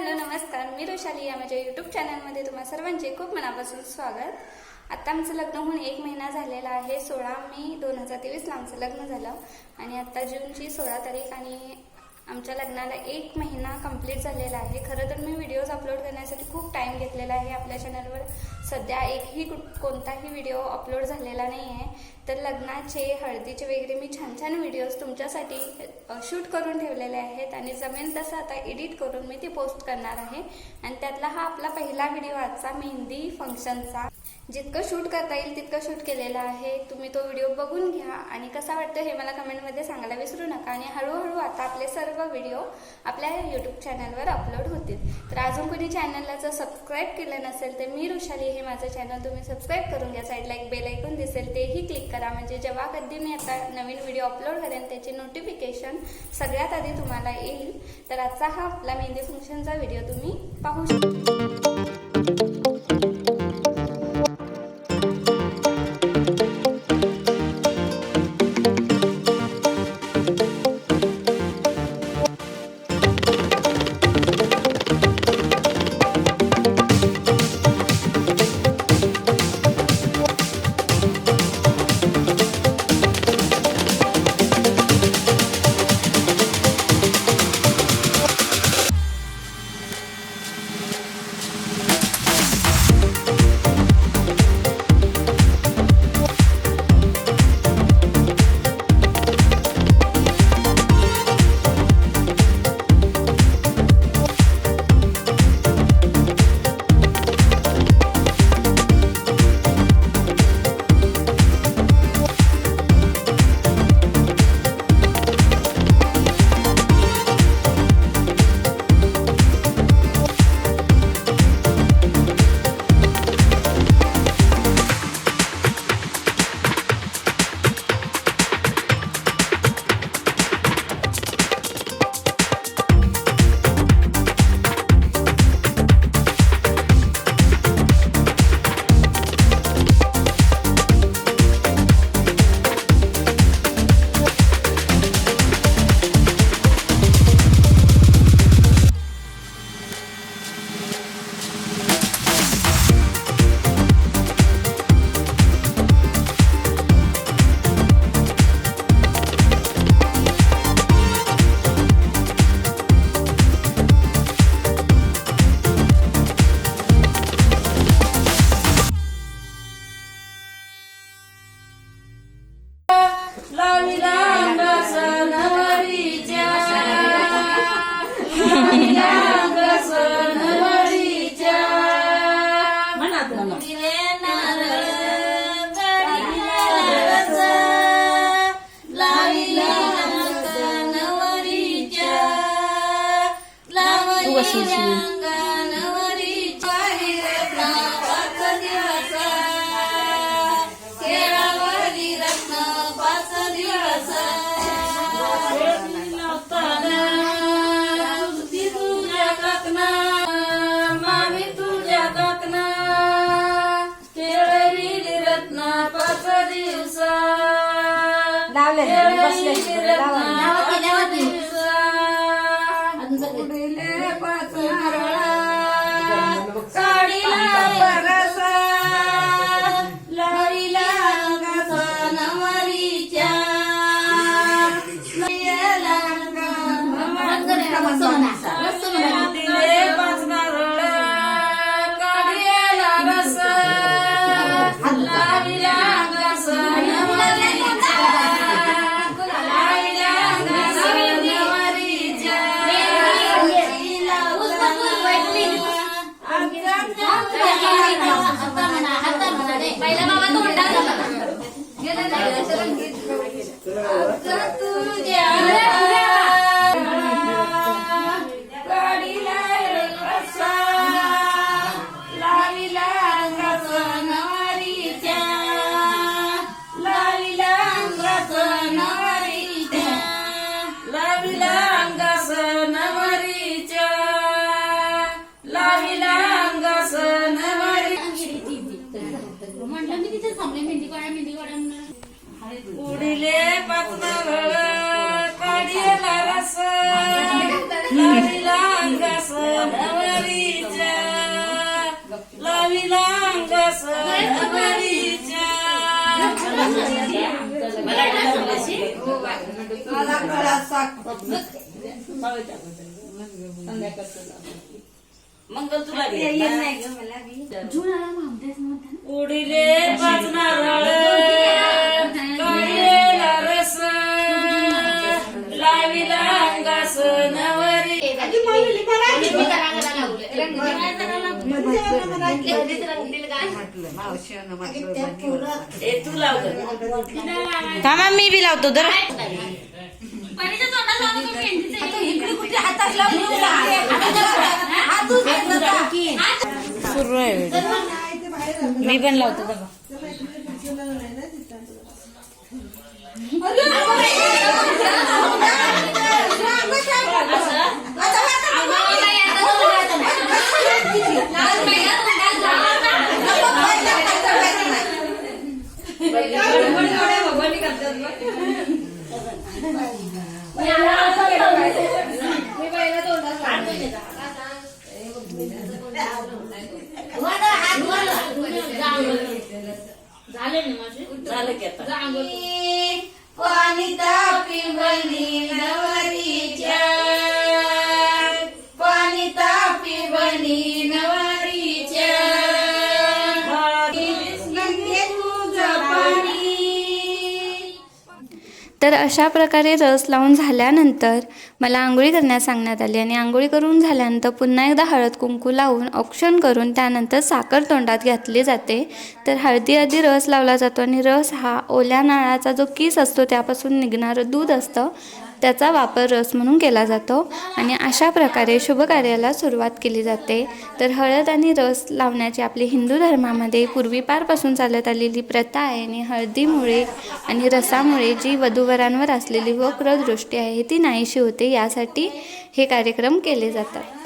Hello नमस्कार, मी रोशाली या माझ्या यूट्यूब चॅनलमध्ये तुम्हा सर्वांचे खूप मनापासून स्वागत। आता आमचं लग्न होऊन 1 महिना झालेला आहे। 16 मे 2023 ला आमचं लग्न झालं आणि आता जूनची 16 तारीख आणि आमच्या लग्नाला 1 महिना कंप्लीट झालेला आहे। खरं तर मी व्हिडिओज अपलोड करण्यासाठी खूप टाइम घेतलेला आहे। आपल्या चॅनलवर सध्या एकही कोणताही व्हिडिओ अपलोड झालेला नाही आहे। तर लग्नाचे हळदीचे वगैरे मी छान छान व्हिडिओज तुमच्यासाठी शूट करून ठेवलेले आहेत आणि जमेल तसं आता एडिट करून मी ते पोस्ट करणार आहे। आणि त्यातला हा आपला पहिला व्हिडिओ आजचा मेहंदी फंक्शनचा। जितकं शूट करता येईल तितकं शूट केलेलं आहे। तुम्ही तो व्हिडिओ बघून घ्या आणि कसा वाटतं हे मला कमेंटमध्ये सांगायला विसरू नका। आणि हळूहळू आता आपले सर्व व्हिडिओ आपल्या यूट्यूब चॅनलवर अपलोड होतील। तर अजून कोणी चॅनलला जर सबस्क्राईब केलं नसेल तर मी रोशाली हे माझं चॅनल तुम्ही सबस्क्राईब करून घ्या। साईडला एक बेल आयकॉन दिसेल तेही क्लिक करा, म्हणजे जेव्हा कधी मी आता नवीन व्हिडिओ अपलोड करेन त्याची नोटिफिकेशन सगळ्यात आधी तुम्हाला येईल। तर आजचा हा आपला मेहंदी फंक्शनचा व्हिडिओ तुम्ही पाहू शकता। उडीले पाचनाळ काढीला रस लावीला अंगास मंगल तुला उडीले पाच नारळ काढलेला रस लाविला अंगास नवरी ए तू लाव थांबा मी बी लावतो जरा सुरू आहे मी पण लावतो बघा झालं की आता पाणी तापी बनी नवरीच्या पाणी तापी बनी नवरीच्या तुझं पाणी. तर अशा प्रकारे रस लावून झाल्यानंतर मला आंघोळी करण्यास सांगण्यात आली आणि आंघोळी करून झाल्यानंतर पुन्हा एकदा हळद कुंकू लावून औक्षण करून त्यानंतर साखर तोंडात घातली जाते. तर हळदी आधी रस लावला जातो आणि रस हा ओल्या नारळाचा जो किस असतो त्यापासून निघणारं दूध असतं त्याचा वापर रस म्हणून केला जातो आणि अशा प्रकारे शुभ कार्याला सुरुवात केली जाते. तर हळद आणि रस लावण्याची आपली हिंदू धर्मामध्ये पूर्वीपारपासून चालत आलेली प्रथा आहे आणि हळदीमुळे आणि रसामुळे जी वधूवरांवर असलेली वक्रदृष्टी आहे ती नाहीशी होते, यासाठी हे कार्यक्रम केले जातात.